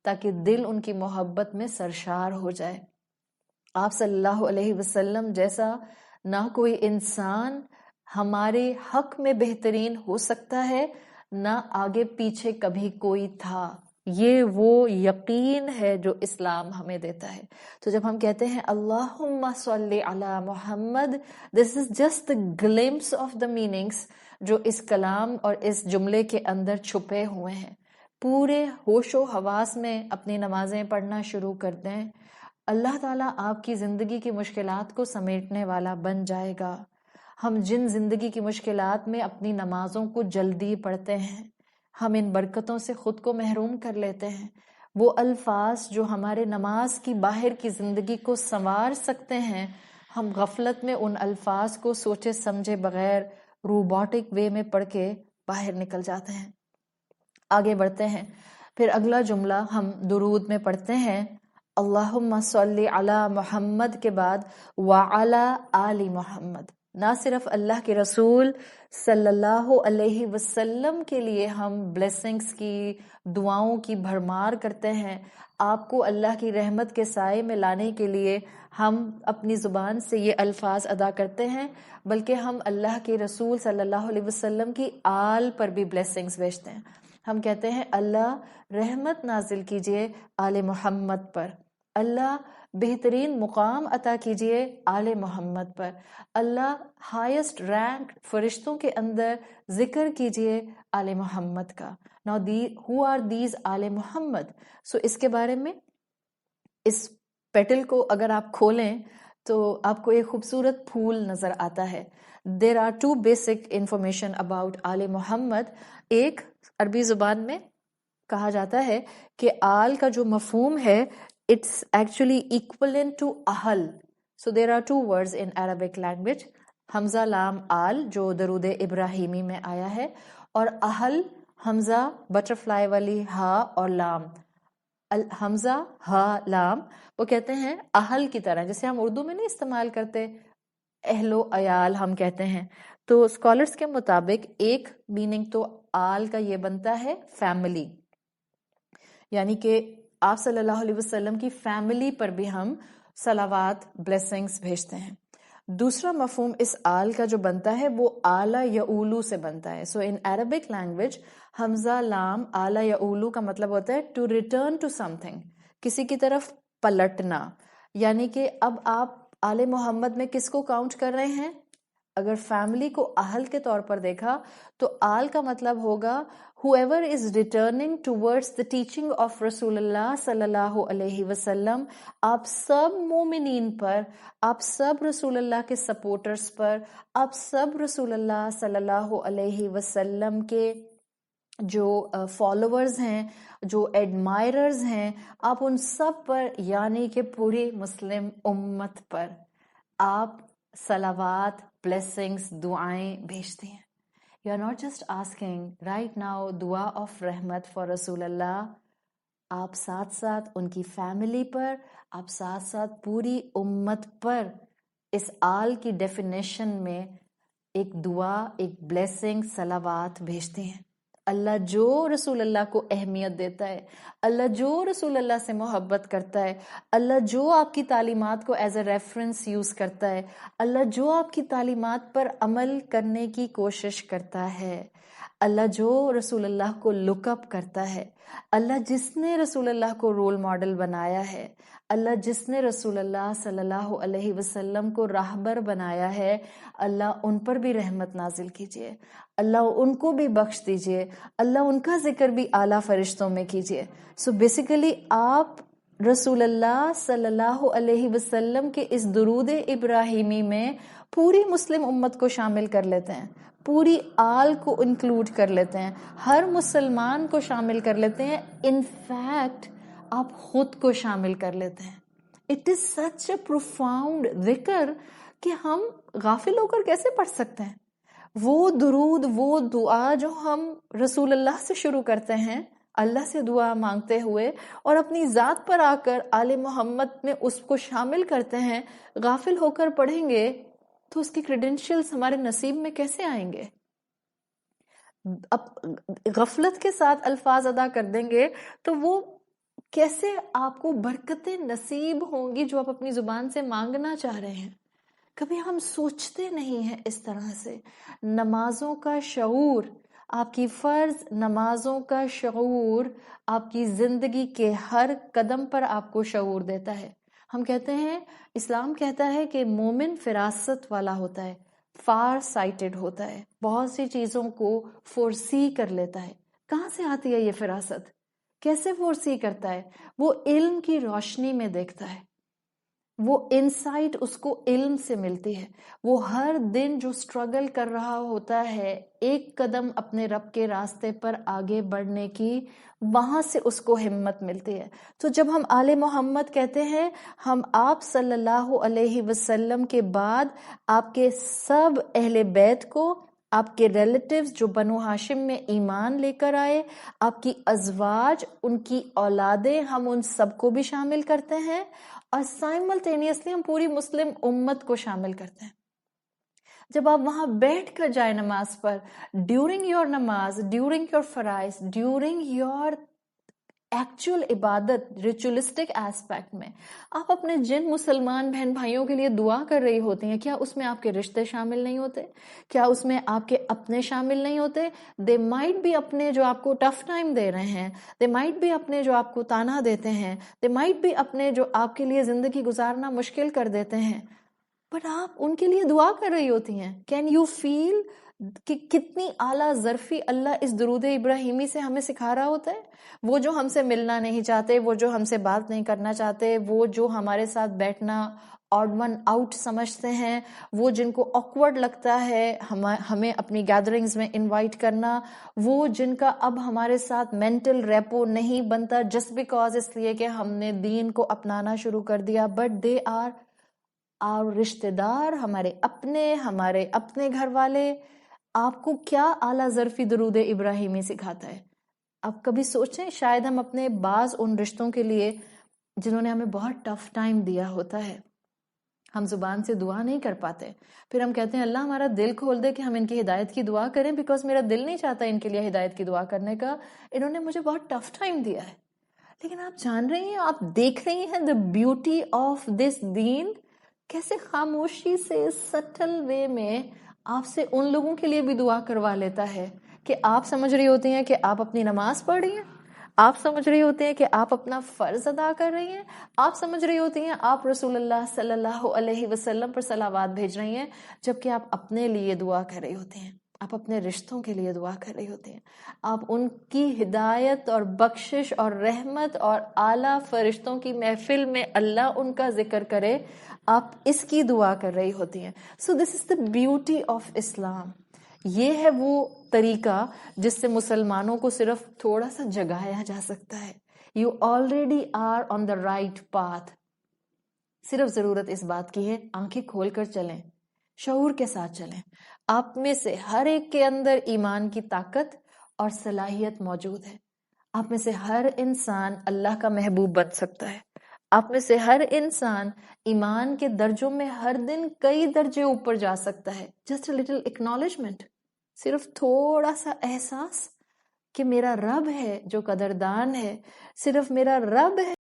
تاکہ دل ان کی محبت میں سرشار ہو جائے۔ آپ صلی اللہ علیہ وسلم جیسا نہ کوئی انسان ہمارے حق میں بہترین ہو سکتا ہے، نہ آگے پیچھے کبھی کوئی تھا۔ یہ وہ یقین ہے جو اسلام ہمیں دیتا ہے۔ تو جب ہم کہتے ہیں اللہم صلی علی محمد، this is just glimpse of the meanings جو اس کلام اور اس جملے کے اندر چھپے ہوئے ہیں۔ پورے ہوش و حواس میں اپنی نمازیں پڑھنا شروع کر دیں، اللہ تعالیٰ آپ کی زندگی کی مشکلات کو سمیٹنے والا بن جائے گا۔ ہم جن زندگی کی مشکلات میں اپنی نمازوں کو جلدی پڑھتے ہیں، ہم ان برکتوں سے خود کو محروم کر لیتے ہیں۔ وہ الفاظ جو ہمارے نماز کی باہر کی زندگی کو سنوار سکتے ہیں، ہم غفلت میں ان الفاظ کو سوچے سمجھے بغیر روبوٹک وے میں پڑھ کے باہر نکل جاتے ہیں۔ آگے بڑھتے ہیں، پھر اگلا جملہ ہم درود میں پڑھتے ہیں، اللہم صلی علی محمد کے بعد وعلی آل محمد۔ نہ صرف اللہ کے رسول صلی اللہ علیہ وسلم کے لیے ہم بلیسنگز کی، دعاؤں کی بھرمار کرتے ہیں، آپ کو اللہ کی رحمت کے سائے میں لانے کے لیے ہم اپنی زبان سے یہ الفاظ ادا کرتے ہیں، بلکہ ہم اللہ کے رسول صلی اللہ علیہ وسلم کی آل پر بھی بلیسنگز بھیجتے ہیں۔ ہم کہتے ہیں اللہ رحمت نازل کیجئے آل محمد پر، اللہ بہترین مقام عطا کیجئے آل محمد پر، اللہ ہائیسٹ رینک فرشتوں کے اندر ذکر کیجئے آل محمد کا۔ Now who are these آل محمد؟ سو اس کے بارے میں اس پیٹل کو اگر آپ کھولیں تو آپ کو ایک خوبصورت پھول نظر آتا ہے۔ There are two basic information about آل محمد۔ ایک عربی زبان میں کہا جاتا ہے کہ آل کا جو مفہوم ہے it's actually equivalent to اہل۔ So there are two words in Arabic language، حمزہ لام آل جو درود ابراہیمی میں آیا ہے، اور اہل حمزہ بٹرفلائی والی ہا اور لام، حمزہ ہا لام، وہ کہتے ہیں اہل کی طرح، جیسے ہم اردو میں نہیں استعمال کرتے اہل و عیال ہم کہتے ہیں۔ تو اسکالرس کے مطابق ایک میننگ تو آل کا یہ بنتا ہے فیملی، یعنی کہ آپ صلی اللہ علیہ وسلم کی فیملی پر بھی ہم صلوات بلیسنگز بھیجتے ہیں۔ دوسرا مفہوم اس آل کا جو بنتا ہے وہ آلا یعولو سے بنتا ہے۔ سو ان عربک لینگویج حمزہ لام آلا یعولو کا مطلب ہوتا ہے to return to something, کسی کی طرف پلٹنا، یعنی کہ اب آپ آل محمد میں کس کو کاؤنٹ کر رہے ہیں؟ اگر فیملی کو اہل کے طور پر دیکھا تو آل کا مطلب ہوگا whoever is returning towards the teaching of رسول اللہ صلی اللہ علیہ وسلم۔ آپ سب مومنین پر، آپ سب رسول اللہ کے سپورٹرز پر، آپ سب رسول اللہ صلی اللہ علیہ وسلم کے جو فالوورز ہیں، جو ایڈمائررز ہیں، آپ ان سب پر، یعنی کہ پوری مسلم امت پر آپ صلوات، بلیسنگز، دعائیں بھیجتے ہیں۔ You are not just asking right now دعا of رحمت for رسول اللہ، آپ ساتھ ساتھ ان کی فیملی پر، آپ ساتھ ساتھ پوری امت پر اس آل کی ڈیفینیشن میں ایک دعا، ایک بلیسنگ، صلوات بھیجتے ہیں۔ اللہ جو رسول اللہ کو اہمیت دیتا ہے، اللہ جو رسول اللہ سے محبت کرتا ہے، اللہ جو آپ کی تعلیمات کو ایز اے ریفرنس یوز کرتا ہے، اللہ جو آپ کی تعلیمات پر عمل کرنے کی کوشش کرتا ہے، اللہ جو رسول اللہ کو لک اپ کرتا ہے، اللہ جس نے رسول اللہ کو رول ماڈل بنایا ہے، اللہ جس نے رسول اللہ صلی اللہ علیہ وسلم کو راہبر بنایا ہے، اللہ ان پر بھی رحمت نازل کیجیے، اللہ ان کو بھی بخش دیجیے، اللہ ان کا ذکر بھی اعلیٰ فرشتوں میں کیجیے۔ سو بیسیکلی آپ رسول اللہ صلی اللہ علیہ وسلم کے اس درود ابراہیمی میں پوری مسلم امت کو شامل کر لیتے ہیں، پوری آل کو انکلوڈ کر لیتے ہیں، ہر مسلمان کو شامل کر لیتے ہیں، ان فیکٹ آپ خود کو شامل کر لیتے ہیں۔ It is such a profound ذکر کہ ہم غافل ہو کر کیسے پڑھ سکتے ہیں؟ وہ درود، وہ دعا جو ہم رسول اللہ سے شروع کرتے ہیں اللہ سے دعا مانگتے ہوئے، اور اپنی ذات پر آ کر آل محمد میں اس کو شامل کرتے ہیں، غافل ہو کر پڑھیں گے تو اس کی کریڈینشیلز ہمارے نصیب میں کیسے آئیں گے؟ اب غفلت کے ساتھ الفاظ ادا کر دیں گے تو وہ کیسے آپ کو برکتیں نصیب ہوں گی جو آپ اپنی زبان سے مانگنا چاہ رہے ہیں. کبھی ہم سوچتے نہیں ہیں اس طرح سے. نمازوں کا شعور، آپ کی فرض نمازوں کا شعور آپ کی زندگی کے ہر قدم پر آپ کو شعور دیتا ہے. ہم کہتے ہیں، اسلام کہتا ہے کہ مومن فراست والا ہوتا ہے، فار سائٹڈ ہوتا ہے، بہت سی چیزوں کو فورسی کر لیتا ہے. کہاں سے آتی ہے یہ فراست؟ کیسے فورسی کرتا ہے؟ وہ علم کی روشنی میں دیکھتا ہے، وہ انسائٹ اس کو علم سے ملتی ہے. وہ ہر دن جو سٹرگل کر رہا ہوتا ہے ایک قدم اپنے رب کے راستے پر آگے بڑھنے کی، وہاں سے اس کو ہمت ملتی ہے. تو جب ہم آل محمد کہتے ہیں، ہم آپ صلی اللہ علیہ وسلم کے بعد آپ کے سب اہل بیت کو، آپ کے ریلیٹیوز جو بنو ہاشم میں ایمان لے کر آئے، آپ کی ازواج، ان کی اولادیں، ہم ان سب کو بھی شامل کرتے ہیں، اور سائملٹینیسلی ہم پوری مسلم امت کو شامل کرتے ہیں. جب آپ وہاں بیٹھ کر جائے نماز پر، ڈیورنگ یور نماز، ڈیورنگ یور فرائض، ڈیورنگ یور ایکچوئل عبادت، ریچولسٹک ایسپیکٹ میں آپ اپنے جن مسلمان بہن بھائیوں کے لیے دعا کر رہی ہوتی ہیں، کیا اس میں آپ کے رشتے شامل نہیں ہوتے؟ کیا اس میں آپ کے اپنے شامل نہیں ہوتے؟ دے مائٹ بھی اپنے جو آپ کو ٹف ٹائم دے رہے ہیں، دے مائٹ بھی اپنے جو آپ کو تانا دیتے ہیں، دے مائٹ بھی اپنے جو آپ کے لیے زندگی گزارنا مشکل کر دیتے ہیں، بٹ آپ ان کے لیے دعا کر رہی ہوتی ہیں. کین یو فیل کہ کتنی اعلیٰ ظرفی اللہ اس درود ابراہیمی سے ہمیں سکھا رہا ہوتا ہے؟ وہ جو ہم سے ملنا نہیں چاہتے، وہ جو ہم سے بات نہیں کرنا چاہتے، وہ جو ہمارے ساتھ بیٹھنا آڈ ون آؤٹ سمجھتے ہیں، وہ جن کو آکورڈ لگتا ہے ہمیں اپنی گیدرنگز میں انوائٹ کرنا، وہ جن کا اب ہمارے ساتھ مینٹل ریپو نہیں بنتا جسٹ بیکاز اس لیے کہ ہم نے دین کو اپنانا شروع کر دیا، بٹ دے آر اور رشتے دار، ہمارے اپنے گھر والے. آپ کو کیا اعلیٰ ظرفی درود ابراہیمی سکھاتا ہے؟ آپ کبھی سوچیں، شاید ہم اپنے بعض ان رشتوں کے لیے جنہوں نے ہمیں بہت ٹف ٹائم دیا ہوتا ہے، ہم زبان سے دعا نہیں کر پاتے، پھر ہم کہتے ہیں اللہ ہمارا دل کھول دے کہ ہم ان کی ہدایت کی دعا کریں، بیکاز میرا دل نہیں چاہتا ان کے لیے ہدایت کی دعا کرنے کا، انہوں نے مجھے بہت ٹف ٹائم دیا ہے. لیکن آپ جان رہی ہیں، آپ دیکھ رہی ہیں the beauty of this دین کیسے خاموشی سے سٹل وے میں آپ سے ان لوگوں کے لیے بھی دعا کروا لیتا ہے کہ آپ سمجھ رہی ہوتی ہیں کہ آپ اپنی نماز پڑھ رہی ہیں، آپ سمجھ رہی ہوتی ہیں کہ آپ اپنا فرض ادا کر رہی ہیں، آپ سمجھ رہی ہوتی ہیں آپ رسول اللہ صلی اللہ علیہ وسلم پر صلوات بھیج رہی ہیں، جبکہ آپ اپنے لیے دعا کر رہی ہوتی ہیں، آپ اپنے رشتوں کے لیے دعا کر رہی ہوتی ہیں، آپ ان کی ہدایت اور بخشش اور رحمت اور اعلیٰ فرشتوں کی محفل میں اللہ ان کا ذکر کرے، آپ اس کی دعا کر رہی ہوتی ہیں. سو دس از دا بیوٹی آف اسلام. یہ ہے وہ طریقہ جس سے مسلمانوں کو صرف تھوڑا سا جگایا جا سکتا ہے. You already are on the right path. صرف ضرورت اس بات کی ہے، آنکھیں کھول کر چلیں، شعور کے ساتھ چلیں. آپ میں سے ہر ایک کے اندر ایمان کی طاقت اور صلاحیت موجود ہے. آپ میں سے ہر انسان اللہ کا محبوب بن سکتا ہے. آپ میں سے ہر انسان ایمان کے درجوں میں ہر دن کئی درجے اوپر جا سکتا ہے. جسٹ اے لٹل اکنالجمنٹ، صرف تھوڑا سا احساس کہ میرا رب ہے جو قدردان ہے، صرف میرا رب ہے